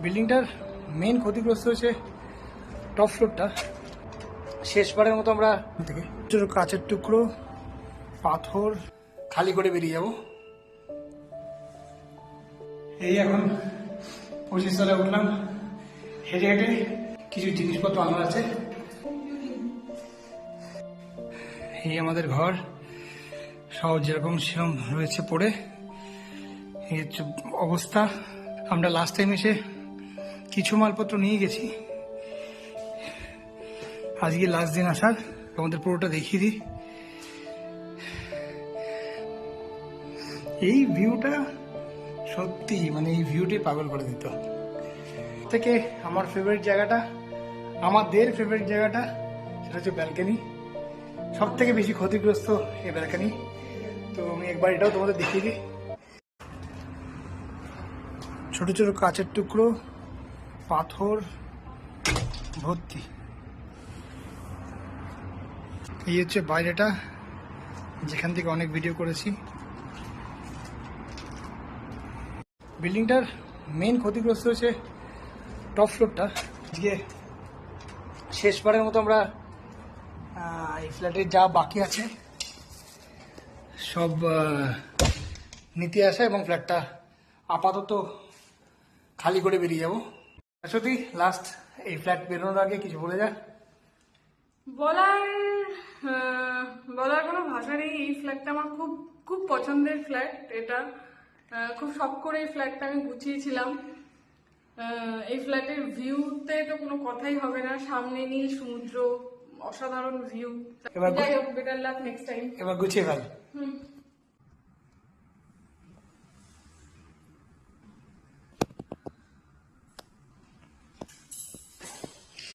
বিল্ডিংটার মেন ক্ষতিগ্রস্ত হয়েছে টপ ফ্লোরটা। শেষবারের মতো আমরা থেকে ছোট কাচের টুকরো, পাথর খালি করে বেরিয়ে যাব। এই এখন 25 তলায় উঠলাম, হেঁটে হেঁটে কিছু জিনিসপত্র আনার আছে। এই আমাদের ঘর, সব যেরকম সেরকম রয়েছে পড়ে। এই হচ্ছে অবস্থা। আমরা লাস্ট টাইম এসে কিছু মালপত্র নিয়ে গেছি, আজকে লাস্ট দিন আসার, আমাদের পুরোটা দেখিয়ে দিই। এই ভিউটা সত্যি মানে এই ভিউটাই পাগল করে দিত। থেকে আমার ফেভারিট জায়গাটা, আমাদের ফেভারিট জায়গাটা, সেটা হচ্ছে ব্যালকনি। সব থেকে বেশি ক্ষতিগ্রস্ত এই ব্যালকনি। তো আমি একবার এটাও তোমাদের দেখিয়ে দিই। ছোট ছোট কাচের টুকরো, পাথর ভর্তি। এই হচ্ছে বাইরেটা, যেখান থেকে অনেক ভিডিও করেছি। বিল্ডিংটার মেন ক্ষতিগ্রস্ত হয়েছে টপ ফ্লোরটা। আজকে শেষবারের মতো আমরা এই ফ্ল্যাটের যা বাকি আছে সব নিতে আসা এবং ফ্ল্যাটটা আপাতত খালি করে বেরিয়ে যাব। সত্যি লাস্ট এই ফ্ল্যাট বেরোনোর আগে কিছু বলে যা। বলার কোনো ভাষা নেই। এই ফ্ল্যাটটা আমার খুব খুব পছন্দের ফ্ল্যাট। এটা খুব শখ করে এই ফ্ল্যাটটা আমি গুছিয়েছিলাম। এই ফ্ল্যাটের ভিউতে তো কোনো কথাই হবে না, সামনে নীল সমুদ্র, অসাধারণ ভিউ। এবার যাই হোক, বেটার লাক নেক্সট টাইম। এবার গুছিয়ে ফেল।